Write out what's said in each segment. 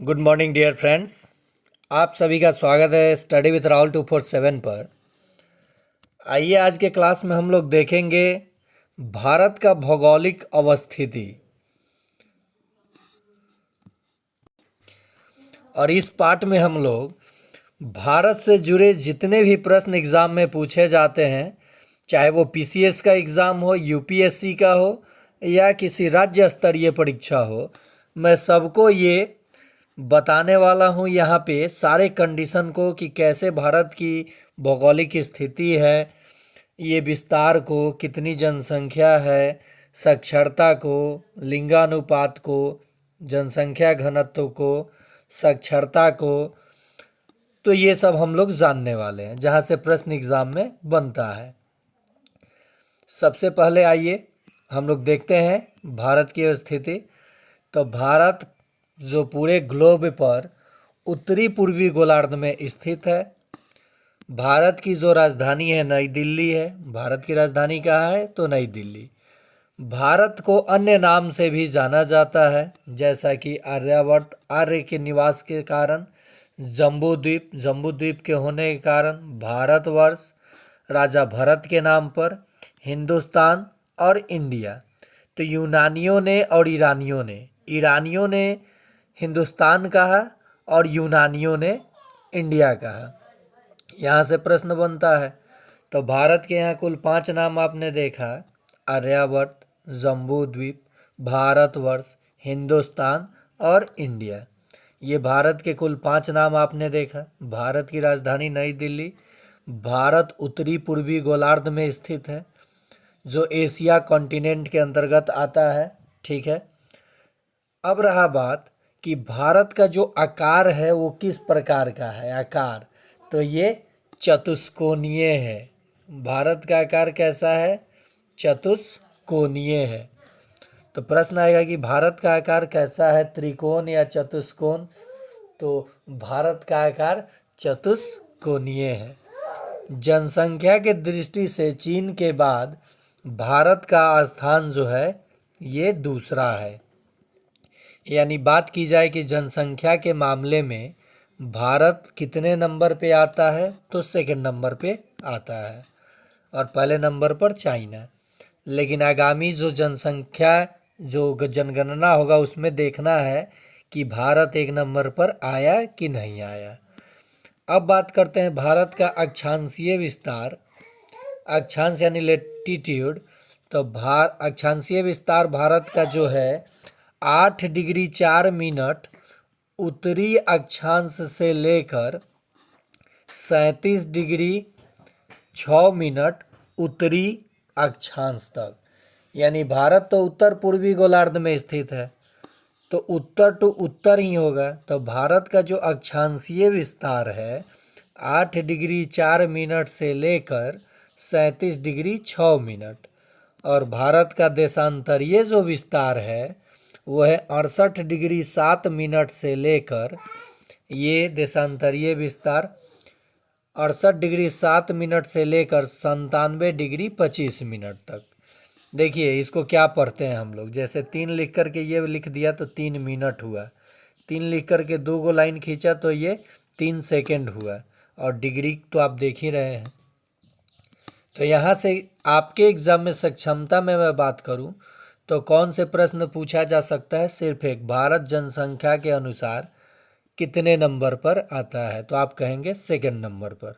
Good morning dear friends. आप सभी का स्वागत है स्टडी विद राहुल 247 पर। आइए आज के क्लास में हम लोग देखेंगे भारत का भौगोलिक अवस्थिति। और इस पार्ट में हम लोग भारत से जुड़े जितने भी प्रश्न एग्ज़ाम में पूछे जाते हैं, चाहे वो पीसीएस का एग्ज़ाम हो, यूपीएससी का हो या किसी राज्य स्तरीय परीक्षा हो, मैं सबको ये बताने वाला हूँ यहाँ पे सारे कंडीशन को कि कैसे भारत की भौगोलिक स्थिति है, ये विस्तार को, कितनी जनसंख्या है, साक्षरता को, लिंगानुपात को, जनसंख्या घनत्व को, साक्षरता को, तो ये सब हम लोग जानने वाले हैं जहाँ से प्रश्न एग्ज़ाम में बनता है। सबसे पहले आइए हम लोग देखते हैं भारत की स्थिति। तो भारत जो पूरे ग्लोब पर उत्तरी पूर्वी गोलार्ध में स्थित है। भारत की जो राजधानी है नई दिल्ली है। भारत की राजधानी कहाँ है? तो नई दिल्ली। भारत को अन्य नाम से भी जाना जाता है, जैसा कि आर्यावर्त, आर्य के निवास के कारण, जम्बू द्वीप के होने के कारण भारतवर्ष, राजा भरत के नाम पर, हिंदुस्तान और इंडिया। तो ईरानियों ने हिंदुस्तान कहा और यूनानियों ने इंडिया कहा। यहाँ से प्रश्न बनता है। तो भारत के यहाँ कुल 5 नाम आपने देखा: आर्यावर्त, जम्बू द्वीप, भारतवर्ष, हिंदुस्तान और इंडिया। ये भारत के कुल 5 नाम आपने देखा। भारत की राजधानी नई दिल्ली। भारत उत्तरी पूर्वी गोलार्ध में स्थित है, जो एशिया कॉन्टिनेंट के अंतर्गत आता है। ठीक है। अब रहा बात कि भारत का जो आकार है वो किस प्रकार का है। आकार तो ये चतुष्कोणीय है। भारत का आकार कैसा है? चतुष्कोणीय है। तो प्रश्न आएगा कि भारत का आकार कैसा है, त्रिकोण या चतुष्कोण? तो भारत का आकार चतुष्कोणीय है। जनसंख्या के दृष्टि से चीन के बाद भारत का स्थान जो है ये दूसरा है। यानी बात की जाए कि जनसंख्या के मामले में भारत कितने नंबर पे आता है, तो सेकंड नंबर पे आता है और पहले नंबर पर चाइना। लेकिन आगामी जो जनगणना होगा उसमें देखना है कि भारत एक नंबर पर आया कि नहीं आया। अब बात करते हैं भारत का अक्षांशीय विस्तार। अक्षांश यानी लेटीट्यूड। तो अक्षांशीय विस्तार भारत का जो है 8 डिग्री 4 मिनट उत्तरी अक्षांश से लेकर 37 डिग्री 6 मिनट उत्तरी अक्षांश तक। यानी भारत तो उत्तर पूर्वी गोलार्ध में स्थित है, तो उत्तर टू उत्तर ही होगा। तो भारत का जो अक्षांशीय विस्तार है 8 डिग्री 4 मिनट से लेकर 37 डिग्री 6 मिनट, और भारत का देशांतरीय जो विस्तार है वो है 68 डिग्री 7 मिनट से लेकर, ये देशांतरीय विस्तार 68 डिग्री 7 मिनट से लेकर 97 डिग्री 25 मिनट तक। देखिए इसको क्या पढ़ते हैं हम लोग, जैसे 3 लिख करके ये लिख दिया तो 3 मिनट हुआ, 3 लिख करके 2 लाइन खींचा तो ये 3 सेकेंड हुआ, और डिग्री तो आप देख ही रहे हैं। तो यहाँ से आपके एग्ज़ाम में सक्षमता में मैं बात करूँ तो कौन से प्रश्न पूछा जा सकता है? सिर्फ एक, भारत जनसंख्या के अनुसार कितने नंबर पर आता है? तो आप कहेंगे सेकंड नंबर पर।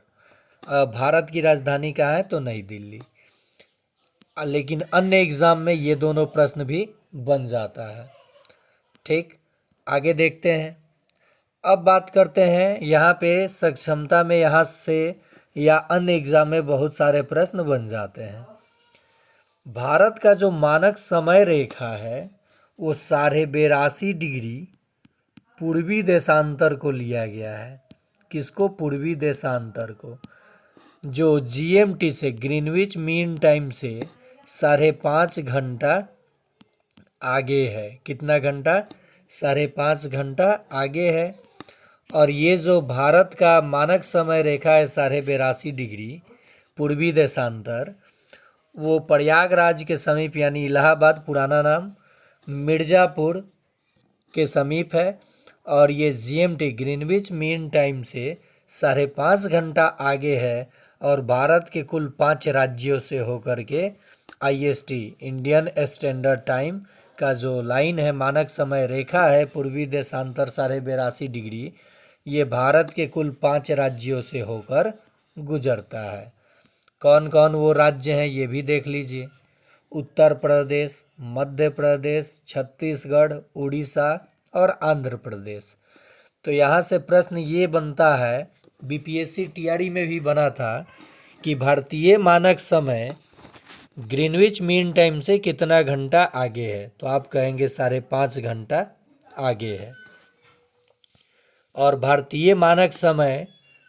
भारत की राजधानी कहाँ है? तो नई दिल्ली। लेकिन अन्य एग्ज़ाम में ये दोनों प्रश्न भी बन जाता है। ठीक, आगे देखते हैं। अब बात करते हैं यहाँ पे सक्षमता में, यहाँ से या अन्य एग्ज़ाम में बहुत सारे प्रश्न बन जाते हैं। भारत का जो मानक समय रेखा है वो 82.5 डिग्री पूर्वी देशांतर को लिया गया है। किसको? पूर्वी देशांतर को, जो जीएमटी से, ग्रीनविच मीन टाइम से 5.5 घंटा आगे है। कितना घंटा? 5.5 घंटा आगे है। और ये जो भारत का मानक समय रेखा है 82.5 डिग्री पूर्वी देशांतर, वो प्रयागराज के समीप यानी इलाहाबाद, पुराना नाम मिर्ज़ापुर के समीप है, और ये जीएमटी ग्रीनविच मीन टाइम से 5.5 घंटा आगे है। और भारत के कुल 5 राज्यों से होकर के आईएसटी इंडियन स्टैंडर्ड टाइम का जो लाइन है, मानक समय रेखा है, पूर्वी देशांतर 82.5 डिग्री, ये भारत के कुल 5 राज्यों से होकर गुजरता है। कौन कौन वो राज्य हैं ये भी देख लीजिए। उत्तर प्रदेश, मध्य प्रदेश, छत्तीसगढ़, उड़ीसा और आंध्र प्रदेश। तो यहाँ से प्रश्न ये बनता है, बीपीएससी टीआरई में भी बना था, कि भारतीय मानक समय ग्रीनविच मीन टाइम से कितना घंटा आगे है। तो आप कहेंगे 5.5 घंटा आगे है। और भारतीय मानक समय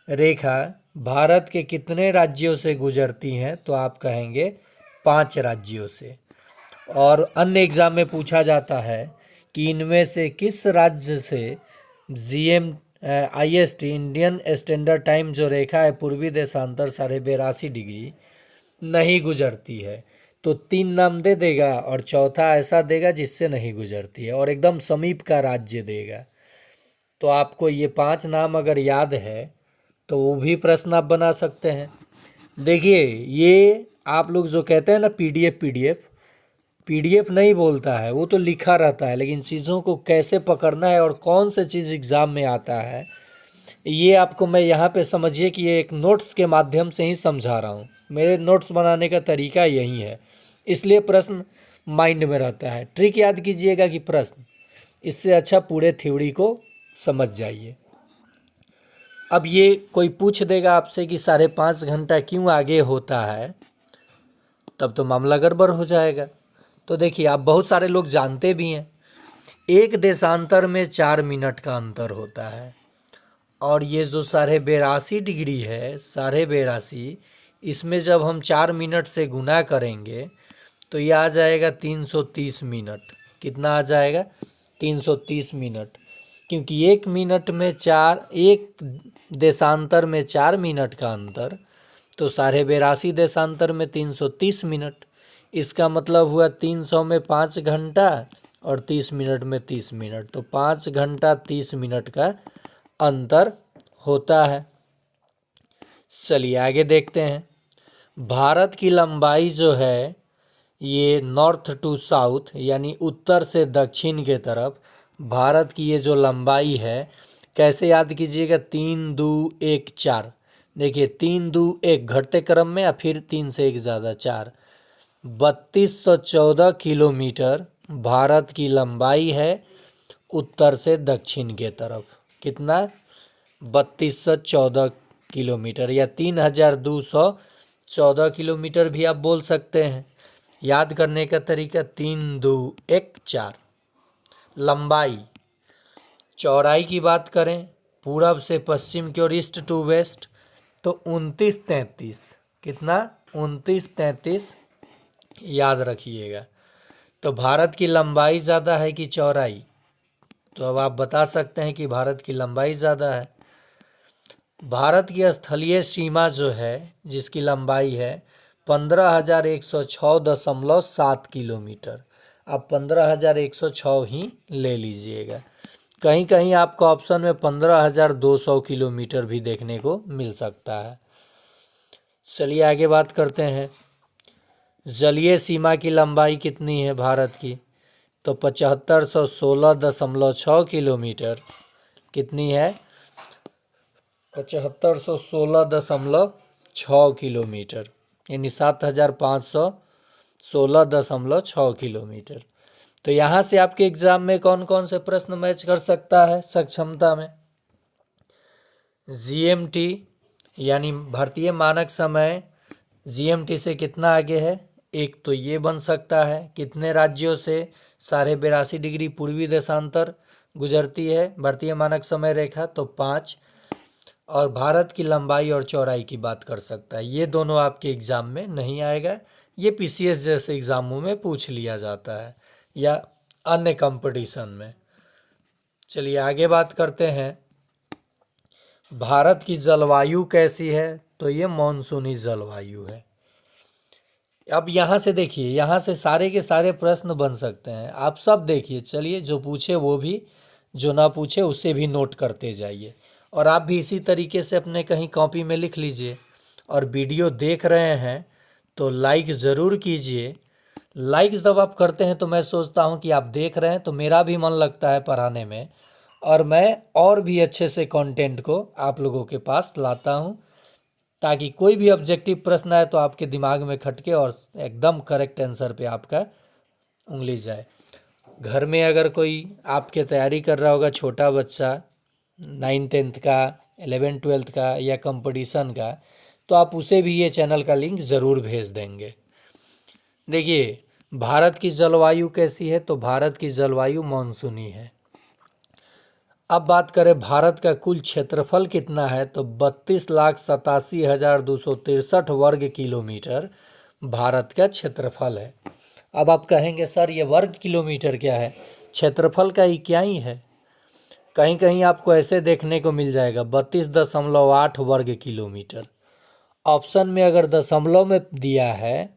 रेखा भारत के कितने राज्यों से गुजरती हैं, तो आप कहेंगे 5 राज्यों से। और अन्य एग्जाम में पूछा जाता है कि इनमें से किस राज्य से आईएसटी इंडियन स्टैंडर्ड टाइम जो रेखा है, पूर्वी देशांतर 82.5 डिग्री, नहीं गुजरती है। तो 3 नाम दे देगा और चौथा ऐसा देगा जिससे नहीं गुजरती है, और एकदम समीप का राज्य देगा। तो आपको ये 5 नाम अगर याद है तो वो भी प्रश्न आप बना सकते हैं। देखिए, ये आप लोग जो कहते हैं ना पीडीएफ नहीं बोलता है, वो तो लिखा रहता है, लेकिन चीज़ों को कैसे पकड़ना है और कौन से चीज़ एग्ज़ाम में आता है, ये आपको मैं यहाँ पे समझिए कि ये एक नोट्स के माध्यम से ही समझा रहा हूँ। मेरे नोट्स बनाने का तरीका यही है, इसलिए प्रश्न माइंड में रहता है। ट्रिक याद कीजिएगा कि प्रश्न, इससे अच्छा पूरे थ्योरी को समझ जाइए। अब ये कोई पूछ देगा आपसे कि 5.5 घंटा क्यों आगे होता है, तब तो मामला गड़बड़ हो जाएगा। तो देखिए, आप बहुत सारे लोग जानते भी हैं, एक देशांतर में 4 मिनट का अंतर होता है। और ये जो 82.5 डिग्री है, 82.5, इसमें जब हम 4 मिनट से गुना करेंगे तो ये आ जाएगा 330 मिनट। कितना आ जाएगा? 330 मिनट। क्योंकि एक देशांतर में 4 मिनट का अंतर, तो 82.5 देशांतर में 330 मिनट। इसका मतलब हुआ 300 में 5 घंटा और 30 मिनट में 30 मिनट, तो 5 घंटा 30 मिनट का अंतर होता है। चलिए आगे देखते हैं। भारत की लंबाई जो है, ये नॉर्थ टू साउथ यानी उत्तर से दक्षिण के तरफ भारत की ये जो लंबाई है, कैसे याद कीजिएगा? 3 2 1 4। देखिए, 3 2 1 घटते क्रम में, या फिर 3 से 1 ज़्यादा 4, 3214 किलोमीटर भारत की लंबाई है उत्तर से दक्षिण के तरफ। कितना? 3214 किलोमीटर, या 3214 किलोमीटर भी आप बोल सकते हैं। याद करने का तरीका 3 2 1 4। लंबाई। चौड़ाई की बात करें, पूरब से पश्चिम की ओर, ईस्ट टू वेस्ट, तो 29-33। कितना? 29-33 याद रखिएगा। तो भारत की लंबाई ज़्यादा है कि चौड़ाई? तो अब आप बता सकते हैं कि भारत की लंबाई ज़्यादा है। भारत की स्थलीय सीमा जो है, जिसकी लंबाई है 15,106.7 किलोमीटर। आप 15,106 ही ले लीजिएगा। कहीं कहीं आपको ऑप्शन में 15,200 किलोमीटर भी देखने को मिल सकता है। चलिए आगे बात करते हैं। जलीय सीमा की लंबाई कितनी है भारत की? तो 7516.6 किलोमीटर। कितनी है? 7516.6 किलोमीटर, यानी 7516.6 किलोमीटर। तो यहाँ से आपके एग्जाम में कौन कौन से प्रश्न मैच कर सकता है सक्षमता में? जीएमटी यानी भारतीय मानक समय जीएमटी से कितना आगे है? एक तो ये बन सकता है, कितने राज्यों से 82.5 डिग्री पूर्वी देशांतर गुजरती है भारतीय मानक समय रेखा? तो 5। और भारत की लंबाई और चौड़ाई की बात कर सकता है। ये दोनों आपके एग्ज़ाम में नहीं आएगा, ये पीसीएस जैसे एग्ज़ामों में पूछ लिया जाता है या अन्य कंपटीशन में। चलिए आगे बात करते हैं। भारत की जलवायु कैसी है? तो ये मानसूनी जलवायु है। अब यहाँ से देखिए, यहाँ से सारे के सारे प्रश्न बन सकते हैं, आप सब देखिए। चलिए, जो पूछे वो भी जो ना पूछे उसे भी नोट करते जाइए। और आप भी इसी तरीके से अपने कहीं कॉपी में लिख लीजिए। और वीडियो देख रहे हैं तो लाइक ज़रूर कीजिए। लाइक जब आप करते हैं तो मैं सोचता हूं कि आप देख रहे हैं तो मेरा भी मन लगता है पढ़ाने में, और मैं और भी अच्छे से कंटेंट को आप लोगों के पास लाता हूं, ताकि कोई भी ऑब्जेक्टिव प्रश्न आए तो आपके दिमाग में खटके और एकदम करेक्ट आंसर पे आपका उंगली जाए। घर में अगर कोई आपके तैयारी कर रहा होगा, छोटा बच्चा 9th-10th का, 11th-12th का या कंपटीशन का, तो आप उसे भी ये चैनल का लिंक ज़रूर भेज देंगे। देखिए भारत की जलवायु कैसी है, तो भारत की जलवायु मानसूनी है। अब बात करें भारत का कुल क्षेत्रफल कितना है, तो 32,87,263 वर्ग किलोमीटर भारत का क्षेत्रफल है। अब आप कहेंगे सर ये वर्ग किलोमीटर क्या है, क्षेत्रफल का इकाई है। कहीं कहीं आपको ऐसे देखने को मिल जाएगा 32.8 वर्ग किलोमीटर। ऑप्शन में अगर दशमलव में दिया है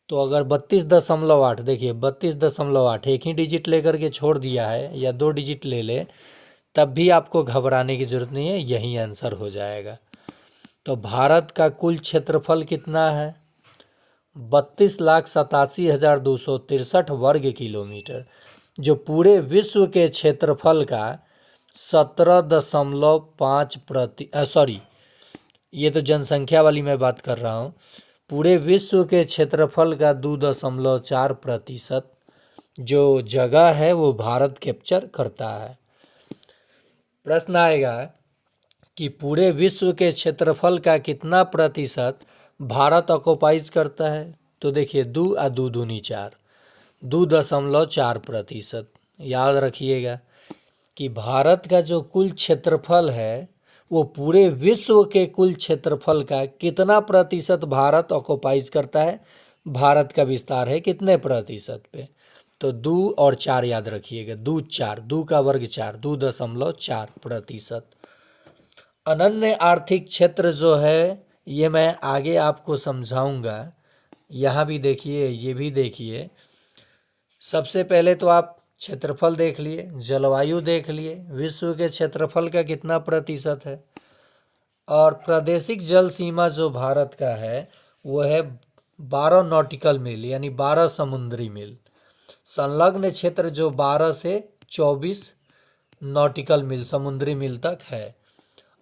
तो अगर 32.8, देखिए 32.8 एक ही डिजिट लेकर के छोड़ दिया है या 2 डिजिट ले ले, तब भी आपको घबराने की ज़रूरत नहीं है, यही आंसर हो जाएगा। तो भारत का कुल क्षेत्रफल कितना है, 32,87,263 वर्ग किलोमीटर, जो पूरे विश्व के क्षेत्रफल का 17.5 सॉरी, ये तो जनसंख्या वाली मैं बात कर रहा हूँ। पूरे विश्व के क्षेत्रफल का 2.4% जो जगह है वो भारत कैप्चर करता है। प्रश्न आएगा कि पूरे विश्व के क्षेत्रफल का कितना प्रतिशत भारत ऑक्युपाइज करता है, तो देखिए 2 आ 2 दूनी 4, 2.4%। याद रखिएगा कि भारत का जो कुल क्षेत्रफल है वो पूरे विश्व के कुल क्षेत्रफल का कितना प्रतिशत भारत ऑक्युपाइज करता है, भारत का विस्तार है कितने प्रतिशत पे, तो 2 और 4 याद रखिएगा, 2 4, 2 का वर्ग 4, 2.4%। अनन्य आर्थिक क्षेत्र जो है ये मैं आगे आपको समझाऊंगा। यहाँ भी देखिए, ये भी देखिए। सबसे पहले तो आप क्षेत्रफल देख लिए, जलवायु देख लिए, विश्व के क्षेत्रफल का कितना प्रतिशत है, और प्रादेशिक जल सीमा जो भारत का है वो है 12 नॉटिकल मील यानी 12 समुद्री मील। संलग्न क्षेत्र जो 12 से 24 नॉटिकल मील समुद्री मील तक है।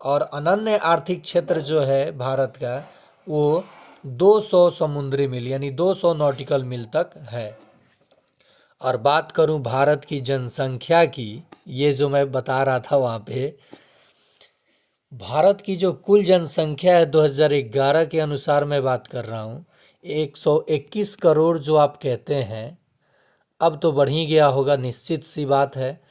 और अनन्य आर्थिक क्षेत्र जो है भारत का वो 200 समुद्री मील यानी 200 नॉटिकल मील तक है। और बात करूं भारत की जनसंख्या की, ये जो मैं बता रहा था वहाँ पे, भारत की जो कुल जनसंख्या है 2011 के अनुसार मैं बात कर रहा हूँ, 121 करोड़ जो आप कहते हैं, अब तो बढ़ ही गया होगा। निश्चित सी बात है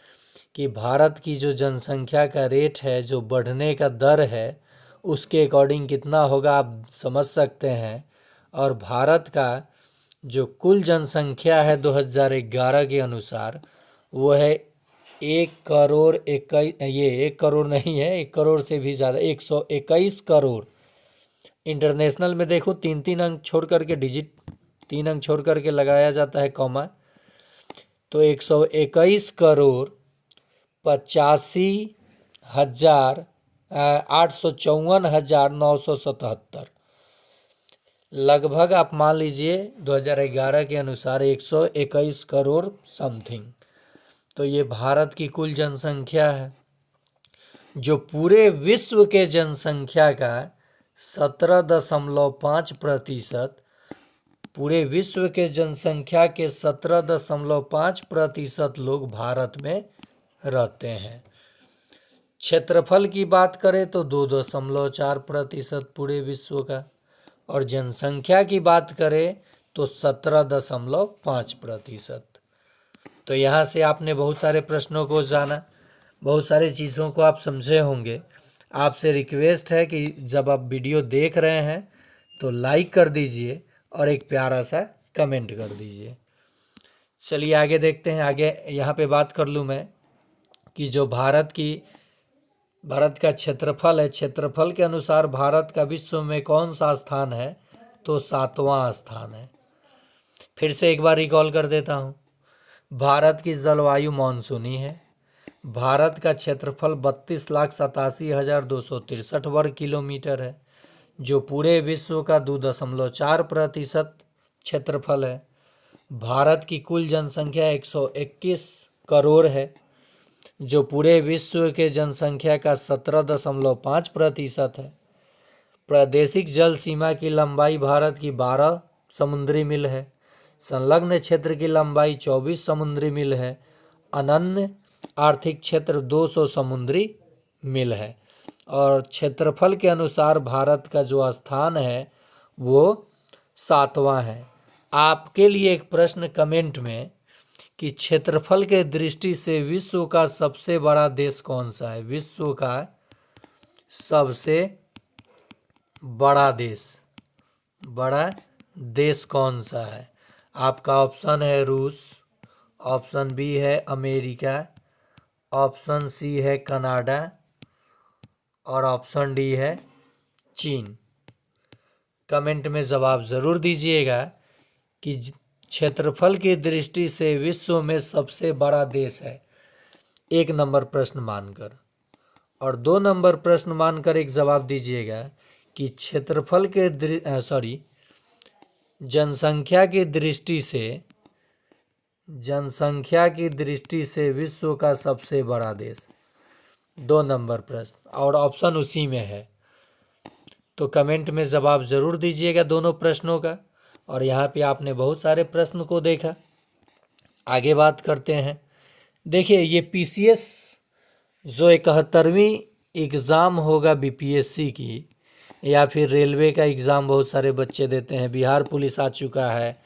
कि भारत की जो जनसंख्या का रेट है, जो बढ़ने का दर है, उसके अकॉर्डिंग कितना होगा आप समझ सकते हैं। और भारत का जो कुल जनसंख्या है 2011 के अनुसार वो है 1 करोड़ नहीं है, 1 करोड़ से भी ज़्यादा, 121 करोड़। इंटरनेशनल में देखो 3 अंक छोड़ करके डिजिट, 3 अंक छोड़ करके लगाया जाता है कॉमा, तो 121 करोड़ 85,854,977 लगभग आप मान लीजिए 2011 के अनुसार 121 करोड़ समथिंग। तो ये भारत की कुल जनसंख्या है, जो पूरे विश्व के जनसंख्या का 17.5%, पूरे विश्व के जनसंख्या के 17.5% लोग भारत में रहते हैं। क्षेत्रफल की बात करें तो 2.4% पूरे विश्व का, और जनसंख्या की बात करें तो 17.5%। तो यहाँ से आपने बहुत सारे प्रश्नों को जाना, बहुत सारी चीज़ों को आप समझे होंगे। आपसे रिक्वेस्ट है कि जब आप वीडियो देख रहे हैं तो लाइक कर दीजिए और एक प्यारा सा कमेंट कर दीजिए। चलिए आगे देखते हैं। आगे यहाँ पे बात कर लूँ मैं कि जो भारत का क्षेत्रफल है, क्षेत्रफल के अनुसार भारत का विश्व में कौन सा स्थान है, तो 7वां स्थान है। फिर से एक बार रिकॉल कर देता हूँ। भारत की जलवायु मानसूनी है, भारत का क्षेत्रफल 32,87,263 वर्ग किलोमीटर है, जो पूरे विश्व का 2.4% क्षेत्रफल है। भारत की कुल जनसंख्या 121 करोड़ है, जो पूरे विश्व के जनसंख्या का 17.5% है। प्रादेशिक जल सीमा की लंबाई भारत की 12 समुद्री मील है। संलग्न क्षेत्र की लंबाई 24 समुद्री मील है। अनन्य आर्थिक क्षेत्र 200 समुद्री मील है। और क्षेत्रफल के अनुसार भारत का जो स्थान है वो 7वां है। आपके लिए एक प्रश्न कमेंट में कि क्षेत्रफल के दृष्टि से विश्व का सबसे बड़ा देश कौन सा है? विश्व का सबसे बड़ा देश कौन सा है? आपका ऑप्शन है रूस, ऑप्शन बी है अमेरिका, ऑप्शन सी है कनाडा और ऑप्शन डी है चीन। कमेंट में जवाब ज़रूर दीजिएगा कि क्षेत्रफल की दृष्टि से विश्व में सबसे बड़ा देश है, 1 नंबर प्रश्न मानकर। और 2 नंबर प्रश्न मानकर एक जवाब दीजिएगा कि क्षेत्रफल के जनसंख्या की दृष्टि से विश्व का सबसे बड़ा देश, 2 नंबर प्रश्न, और ऑप्शन उसी में है। तो कमेंट में जवाब ज़रूर दीजिएगा दोनों प्रश्नों का। और यहाँ पे आपने बहुत सारे प्रश्न को देखा। आगे बात करते हैं। देखिए, ये पीसीएस जो 71वीं एग्ज़ाम होगा बीपीएससी की, या फिर रेलवे का एग्ज़ाम बहुत सारे बच्चे देते हैं, बिहार पुलिस आ चुका है,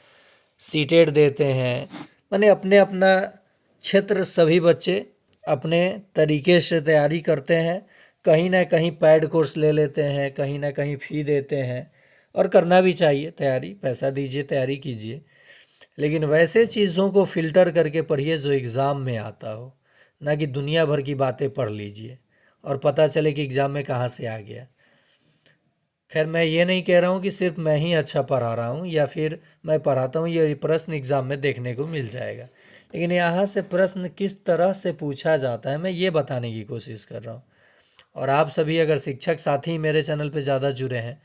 सीटेट देते हैं, माने अपने अपना क्षेत्र सभी बच्चे अपने तरीके से तैयारी करते हैं। कहीं ना कहीं पैड कोर्स ले लेते हैं, कहीं ना कहीं फ़ी देते हैं, और करना भी चाहिए तैयारी, पैसा दीजिए तैयारी कीजिए, लेकिन वैसे चीज़ों को फ़िल्टर करके पढ़िए जो एग्ज़ाम में आता हो, ना कि दुनिया भर की बातें पढ़ लीजिए और पता चले कि एग्ज़ाम में कहाँ से आ गया। खैर, मैं ये नहीं कह रहा हूँ कि सिर्फ मैं ही अच्छा पढ़ा रहा हूँ या फिर मैं पढ़ाता हूँ ये प्रश्न एग्ज़ाम में देखने को मिल जाएगा, लेकिन यहाँ से प्रश्न किस तरह से पूछा जाता है मैं ये बताने की कोशिश कर रहा हूँ। और आप सभी अगर शिक्षक साथी मेरे चैनल पे ज़्यादा जुड़े हैं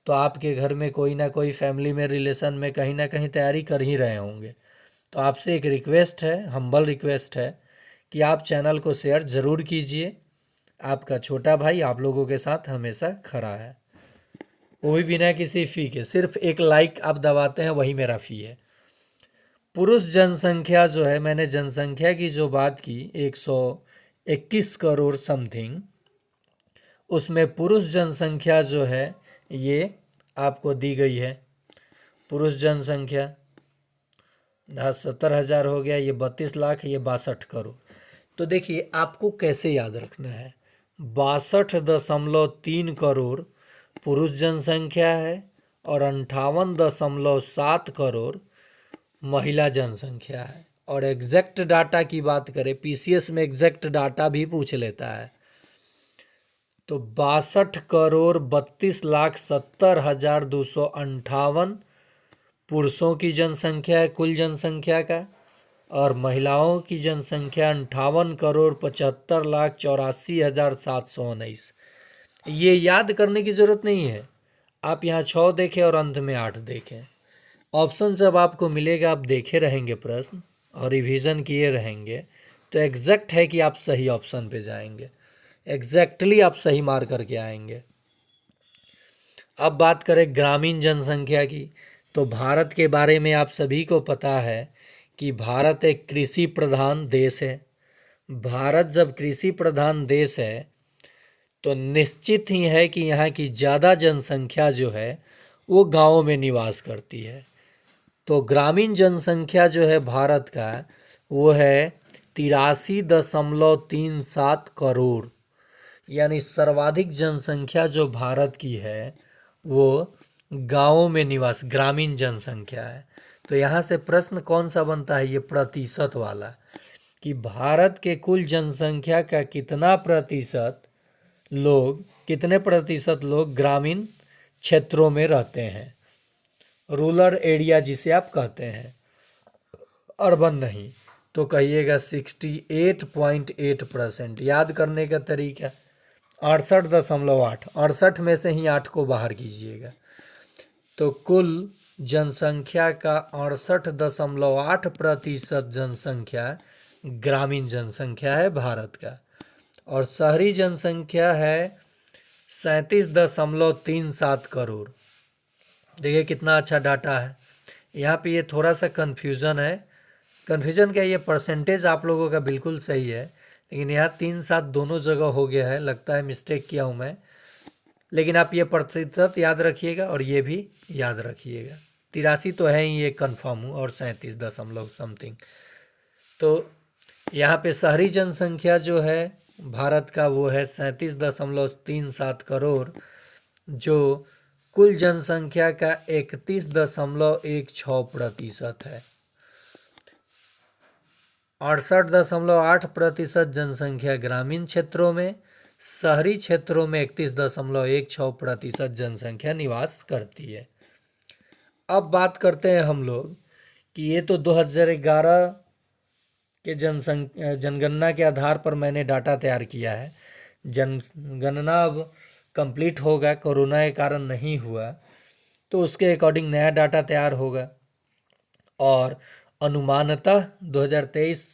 तो आपके घर में कोई ना कोई फैमिली में, रिलेशन में कहीं ना कहीं तैयारी कर ही रहे होंगे। तो आपसे एक रिक्वेस्ट है, हम्बल रिक्वेस्ट है कि आप चैनल को शेयर ज़रूर कीजिए। आपका छोटा भाई आप लोगों के साथ हमेशा खड़ा है, वो भी बिना किसी फ़ी के। सिर्फ एक लाइक आप दबाते हैं, वही मेरा फ़ी है। पुरुष जनसंख्या जो है, मैंने जनसंख्या की जो बात की 121 करोड़ समथिंग, उसमें पुरुष जनसंख्या जो है ये आपको दी गई है। पुरुष जनसंख्या 70,000 हो गया, ये 32 लाख, ये 62 करोड़। तो देखिए आपको कैसे याद रखना है, 62.3 करोड़ पुरुष जनसंख्या है और 58.7 करोड़ महिला जनसंख्या है। और एग्जैक्ट डाटा की बात करें, पीसीएस में एग्जैक्ट डाटा भी पूछ लेता है, तो 62,32,70,258 पुरुषों की जनसंख्या है कुल जनसंख्या का, और महिलाओं की जनसंख्या 58,75,84,719। ये याद करने की ज़रूरत नहीं है, आप यहाँ 6 देखें और अंत में 8 देखें। ऑप्शन जब आपको मिलेगा, आप देखे रहेंगे प्रश्न और रिवीजन किए रहेंगे, तो एग्जैक्ट है कि आप सही ऑप्शन पे जाएंगे, एग्जैक्टली आप सही मार करके आएंगे। अब बात करें ग्रामीण जनसंख्या की, तो भारत के बारे में आप सभी को पता है कि भारत एक कृषि प्रधान देश है। भारत जब कृषि प्रधान देश है तो निश्चित ही है कि यहाँ की ज़्यादा जनसंख्या जो है वो गाँव में निवास करती है। तो ग्रामीण जनसंख्या जो है भारत का वो है 83.37 करोड़, यानी सर्वाधिक जनसंख्या जो भारत की है वो गाँवों में निवास, ग्रामीण जनसंख्या है। तो यहाँ से प्रश्न कौन सा बनता है, ये प्रतिशत वाला, कि भारत के कुल जनसंख्या का कितने प्रतिशत लोग ग्रामीण क्षेत्रों में रहते हैं, रूरल एरिया जिसे आप कहते हैं, अर्बन नहीं। तो कहिएगा 68.8%। याद करने का तरीका 68.8, 68 में से ही 8 को बाहर कीजिएगा, तो कुल जनसंख्या का 68.8% जनसंख्या ग्रामीण जनसंख्या है भारत का, और शहरी जनसंख्या है 37.37 करोड़। देखिए कितना अच्छा डाटा है। यहाँ पे ये थोड़ा सा कन्फ्यूज़न है। कन्फ्यूज़न क्या, ये परसेंटेज आप लोगों का बिल्कुल सही है, लेकिन यहाँ 3-7 दोनों जगह हो गया है, लगता है मिस्टेक किया हूँ मैं। लेकिन आप ये प्रतिशत याद रखिएगा और ये भी याद रखिएगा। 83 तो है ही, ये कन्फर्म हूँ, और 37 दशमलव समथिंग। तो यहाँ पे शहरी जनसंख्या जो है भारत का वो है 37.37 करोड़, जो कुल जनसंख्या का 31.16% है। 68.8% जनसंख्या ग्रामीण क्षेत्रों में, शहरी क्षेत्रों में 31.16% जनसंख्या निवास करती है। अब बात करते हैं हम लोग कि ये तो 2011 के जनगणना के आधार पर मैंने डाटा तैयार किया है। जनगणना अब कंप्लीट होगा, कोरोना के कारण नहीं हुआ, तो उसके अकॉर्डिंग नया डाटा तैयार होगा, और अनुमानतः 2023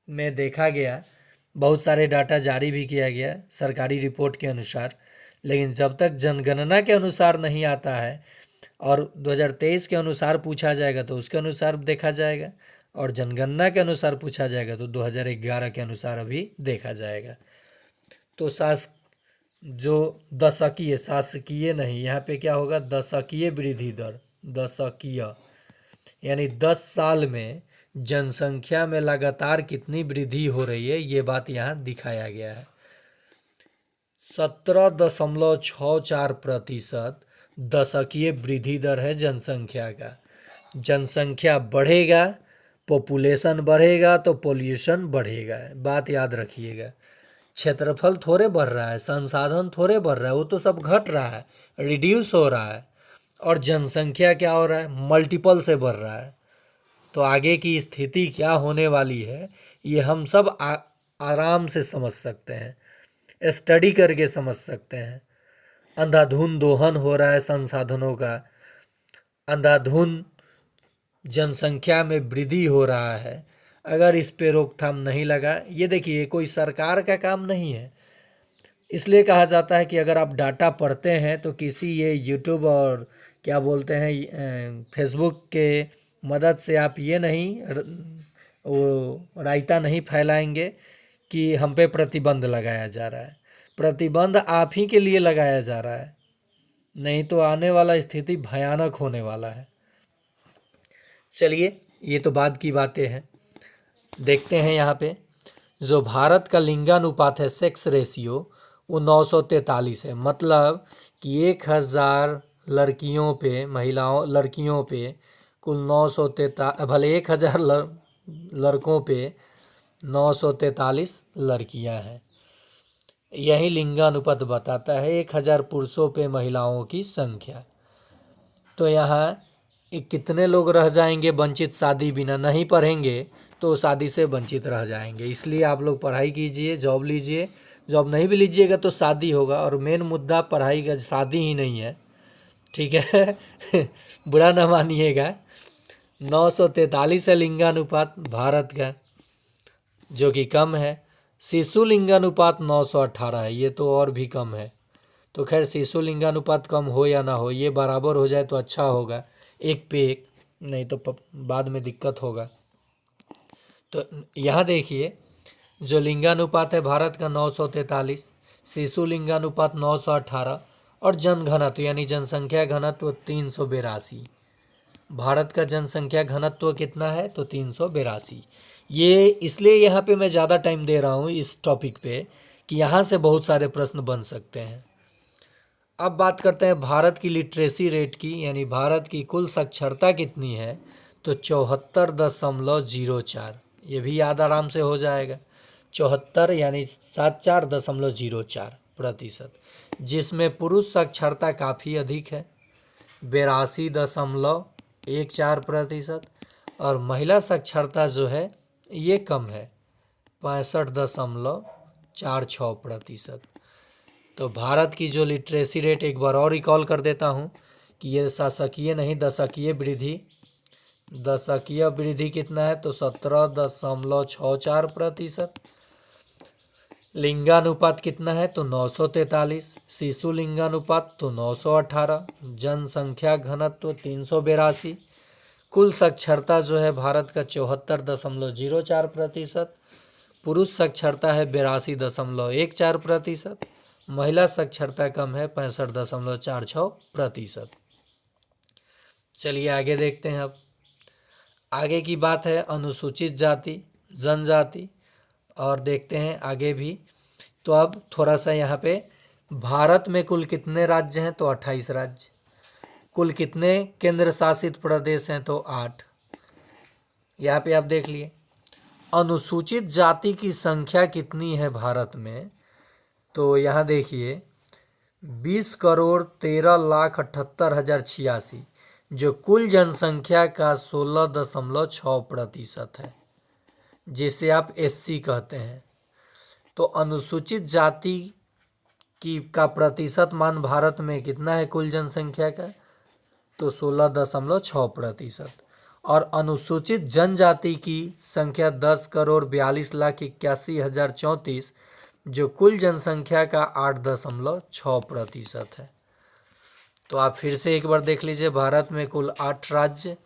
में देखा गया, बहुत सारे डाटा जारी भी किया गया सरकारी रिपोर्ट के अनुसार, लेकिन जब तक जनगणना के अनुसार नहीं आता है और 2023 के अनुसार पूछा जाएगा तो उसके अनुसार देखा जाएगा, और जनगणना के अनुसार पूछा जाएगा तो 2011 के अनुसार अभी देखा जाएगा। तो जो दशकीय, शासकीय नहीं, यहाँ पे क्या होगा, दशकीय वृद्धि दर, दशकीय यानी 10 साल में जनसंख्या में लगातार कितनी वृद्धि हो रही है, ये बात यहाँ दिखाया गया है। 17.64% दशकीय वृद्धि दर है जनसंख्या का। जनसंख्या बढ़ेगा, पॉपुलेशन बढ़ेगा तो पॉल्यूशन बढ़ेगा, बात याद रखिएगा। क्षेत्रफल थोड़े बढ़ रहा है, संसाधन थोड़े बढ़ रहा है, वो तो सब घट रहा है, रिड्यूस हो रहा है, और जनसंख्या क्या हो रहा है, मल्टीपल से बढ़ रहा है। तो आगे की स्थिति क्या होने वाली है, ये हम सब आराम से समझ सकते हैं, स्टडी करके समझ सकते हैं। अंधाधुंध दोहन हो रहा है संसाधनों का, अंधाधुंध जनसंख्या में वृद्धि हो रहा है। अगर इस पे रोकथाम नहीं लगा, ये देखिए कोई सरकार का काम नहीं है, इसलिए कहा जाता है कि अगर आप डाटा पढ़ते हैं तो किसी ये यूट्यूब और क्या बोलते हैं फेसबुक के मदद से आप ये नहीं वो रायता नहीं फैलाएंगे कि हम पे प्रतिबंध लगाया जा रहा है। प्रतिबंध आप ही के लिए लगाया जा रहा है, नहीं तो आने वाला स्थिति भयानक होने वाला है। चलिए, ये तो बाद की बातें हैं। देखते हैं यहाँ पे जो भारत का लिंगानुपात है, सेक्स रेशियो, वो 943 है। मतलब कि 1000 लड़कियों पे, लड़कियों पे कुल 943, भले 1000 लड़कों पे 943 लड़कियां हैं। यही लिंगानुपात बताता है 1000 पुरुषों पे महिलाओं की संख्या। तो यहाँ कितने लोग रह जाएंगे वंचित, शादी बिना नहीं पढ़ेंगे तो शादी से वंचित रह जाएंगे। इसलिए आप लोग पढ़ाई कीजिए, जॉब लीजिए, जॉब नहीं भी लीजिएगा तो शादी होगा, और मेन मुद्दा पढ़ाई का शादी ही नहीं है, ठीक है बुरा ना मानिएगा। 943 है लिंगानुपात भारत का, जो कि कम है। शिशु लिंगानुपात 918 है, ये तो और भी कम है। तो खैर शिशु लिंगानुपात कम हो या ना हो, ये बराबर हो जाए तो अच्छा होगा, 1 पे 1, नहीं तो बाद में दिक्कत होगा। तो यहाँ देखिए जो लिंगानुपात है भारत का 943, शिशु लिंगानुपात 918, और जनघनत्व यानी जनसंख्या घनत्व 382। भारत का जनसंख्या घनत्व कितना है, तो 382। ये इसलिए यहाँ पे मैं ज़्यादा टाइम दे रहा हूँ इस टॉपिक पे कि यहाँ से बहुत सारे प्रश्न बन सकते हैं। अब बात करते हैं भारत की लिटरेसी रेट की, यानी भारत की कुल साक्षरता कितनी है, तो 74.04। ये भी याद आराम से हो जाएगा, 74 यानी 74.04%, जिसमें पुरुष साक्षरता काफ़ी अधिक है 82.14%, और महिला साक्षरता जो है ये कम है 65.46%। तो भारत की जो लिटरेसी रेट, एक बार और रिकॉल कर देता हूँ कि ये शासकीय नहीं दशकीय वृद्धि, दशकीय वृद्धि कितना है तो 17.64%। लिंगानुपात कितना है तो 943, शिशु लिंगानुपात तो 918, जनसंख्या घनत्व 382, कुल साक्षरता जो है भारत का 74.04%, पुरुष साक्षरता है 82.14%, महिला साक्षरता कम है 65.46%। चलिए आगे देखते हैं। अब आगे की बात है अनुसूचित जाति जनजाति, और देखते हैं आगे भी। तो अब थोड़ा सा यहाँ पे भारत में कुल कितने राज्य हैं तो 28 राज्य, कुल कितने केंद्र शासित प्रदेश हैं तो 8। यहाँ पे आप देख लिए अनुसूचित जाति की संख्या कितनी है भारत में, तो यहाँ देखिए 20,13,78,086, जो कुल जनसंख्या का 16.6% है, जिसे आप एससी कहते हैं। तो अनुसूचित जाति की का प्रतिशत मान भारत में कितना है कुल जनसंख्या का, तो 16.6%। और अनुसूचित जनजाति की संख्या 10,42,81,034, जो कुल जनसंख्या का 8.6% है। तो आप फिर से एक बार देख लीजिए, भारत में कुल 28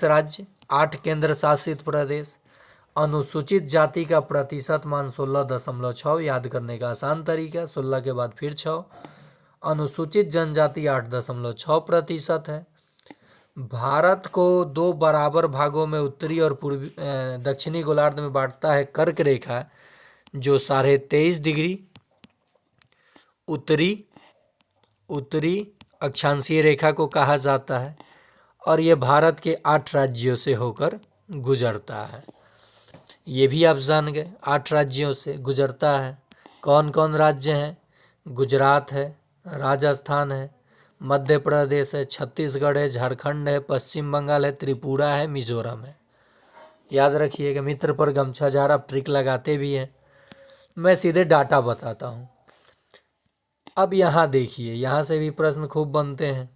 राज्य, 8 केंद्र शासित प्रदेश, अनुसूचित जाति का प्रतिशत मान 16.6, याद करने का आसान तरीका 16 के बाद फिर 6, अनुसूचित जनजाति 8.6% है। भारत को 2 बराबर भागों में उत्तरी और पूर्वी दक्षिणी गोलार्ध में बांटता है कर्क रेखा, जो 23.5 डिग्री उत्तरी अक्षांशीय रेखा को कहा जाता है, और ये भारत के 8 राज्यों से होकर गुजरता है। ये भी आप जान गए 8 राज्यों से गुजरता है। कौन कौन राज्य हैं? गुजरात है, राजस्थान है, मध्य प्रदेश है, छत्तीसगढ़ है, झारखंड है, पश्चिम बंगाल है, त्रिपुरा है, मिजोरम है। याद रखिएगा, मित्र पर गमछा झार, आप ट्रिक लगाते भी हैं, मैं सीधे डाटा बताता हूँ। अब यहाँ देखिए, यहाँ से भी प्रश्न खूब बनते हैं।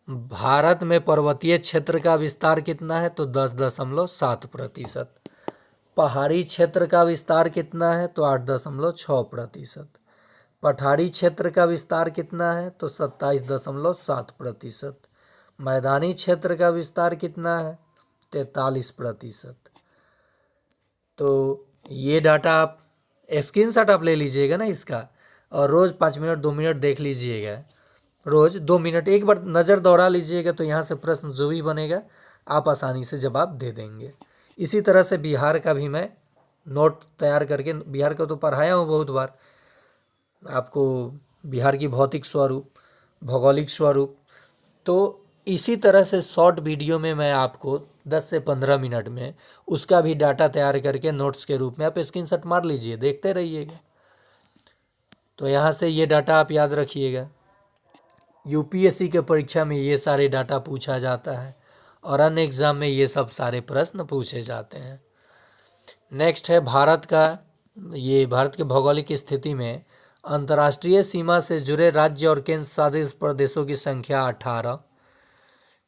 भारत में पर्वतीय क्षेत्र का विस्तार कितना है तो 10.7%, पहाड़ी क्षेत्र का विस्तार कितना है तो 8.6%, पठारी क्षेत्र का विस्तार कितना है तो 27.7%, मैदानी क्षेत्र का विस्तार कितना है 43%। तो ये डाटा आप स्क्रीनशॉट आप ले लीजिएगा ना इसका, और रोज़ 5 मिनट 2 मिनट देख लीजिएगा, रोज़ 2 मिनट एक बार नज़र दौड़ा लीजिएगा, तो यहाँ से प्रश्न जो भी बनेगा आप आसानी से जवाब दे देंगे। इसी तरह से बिहार का भी मैं नोट तैयार करके, बिहार का तो पढ़ाया हूँ बहुत बार आपको, बिहार की भौतिक स्वरूप, भौगोलिक स्वरूप। तो इसी तरह से शॉर्ट वीडियो में मैं आपको 10 से 15 मिनट में उसका भी डाटा तैयार करके नोट्स के रूप में आप स्क्रीनशॉट मार लीजिए, देखते रहिएगा। तो यहाँ से ये डाटा आप याद रखिएगा, यूपीएससी के परीक्षा में ये सारे डाटा पूछा जाता है, और अन्य एग्ज़ाम में ये सब सारे प्रश्न पूछे जाते हैं। नेक्स्ट है भारत का, ये भारत के भौगोलिक स्थिति में अंतर्राष्ट्रीय सीमा से जुड़े राज्य और केंद्र शासित प्रदेशों की संख्या 18,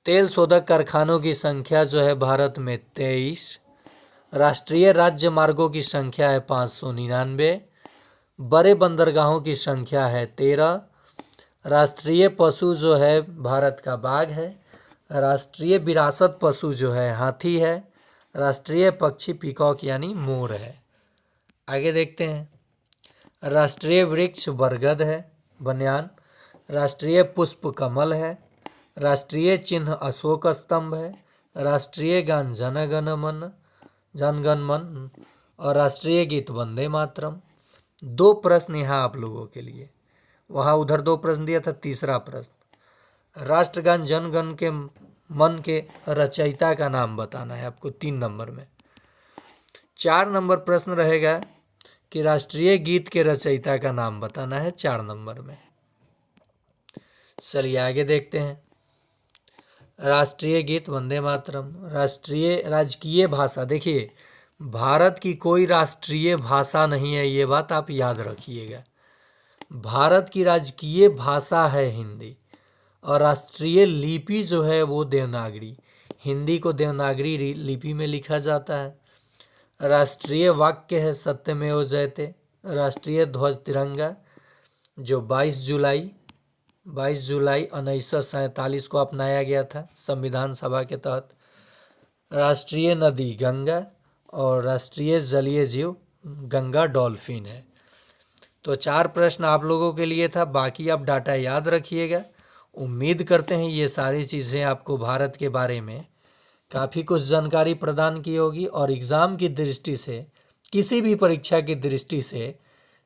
तेल शोधक कारखानों की संख्या जो है भारत में 23, राष्ट्रीय राज्य मार्गों की संख्या है 599, बड़े बंदरगाहों की संख्या है 13, राष्ट्रीय पशु जो है भारत का बाघ है, राष्ट्रीय विरासत पशु जो है हाथी है, राष्ट्रीय पक्षी पीकॉक यानी मोर है। आगे देखते हैं, राष्ट्रीय वृक्ष बरगद है बनियान, राष्ट्रीय पुष्प कमल है, राष्ट्रीय चिन्ह अशोक स्तंभ है, राष्ट्रीय गान जनगण मन, और राष्ट्रीय गीत वंदे मातरम। 2 प्रश्न यहाँ आप लोगों के लिए, वहाँ उधर 2 प्रश्न दिया था, तीसरा प्रश्न राष्ट्रगान जनगण के मन के रचयिता का नाम बताना है आपको 3 नंबर में। 4 नंबर प्रश्न रहेगा कि राष्ट्रीय गीत के रचयिता का नाम बताना है 4 नंबर में। चलिए आगे देखते हैं, राष्ट्रीय गीत वंदे मातरम। राष्ट्रीय राजकीय भाषा, देखिए भारत की कोई राष्ट्रीय भाषा नहीं है, ये बात आप याद रखिएगा। भारत की राजकीय भाषा है हिंदी, और राष्ट्रीय लिपि जो है वो देवनागरी, हिंदी को देवनागरी लिपि में लिखा जाता है। राष्ट्रीय वाक्य है सत्यमेव जयते। राष्ट्रीय ध्वज तिरंगा, जो 22 जुलाई 1947 को अपनाया गया था संविधान सभा के तहत। राष्ट्रीय नदी गंगा, और राष्ट्रीय जलीय जीव गंगा डॉल्फिन है। तो 4 प्रश्न आप लोगों के लिए था, बाकी आप डाटा याद रखिएगा। उम्मीद करते हैं ये सारी चीज़ें आपको भारत के बारे में काफ़ी कुछ जानकारी प्रदान की होगी, और एग्ज़ाम की दृष्टि से, किसी भी परीक्षा की दृष्टि से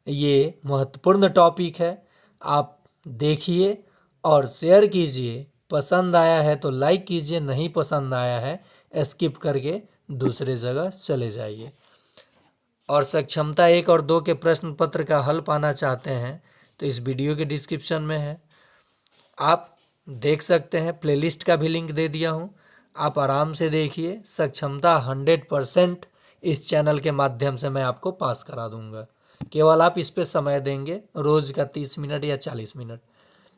ये महत्वपूर्ण टॉपिक है। आप देखिए और शेयर कीजिए। पसंद आया है तो लाइक कीजिए, नहीं पसंद आया है स्किप करके दूसरे जगह चले जाइए। और सक्षमता 1 और 2 के प्रश्न पत्र का हल पाना चाहते हैं तो इस वीडियो के डिस्क्रिप्शन में है, आप देख सकते हैं। प्लेलिस्ट का भी लिंक दे दिया हूँ, आप आराम से देखिए। सक्षमता 100% इस चैनल के माध्यम से मैं आपको पास करा दूंगा। केवल आप इस पे समय देंगे, रोज़ का 30 मिनट या 40 मिनट।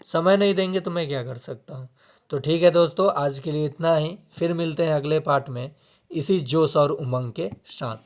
समय नहीं देंगे तो मैं क्या कर सकता हूँ। तो ठीक है दोस्तों, आज के लिए इतना ही। फिर मिलते हैं अगले पार्ट में इसी जोश और उमंग के साथ।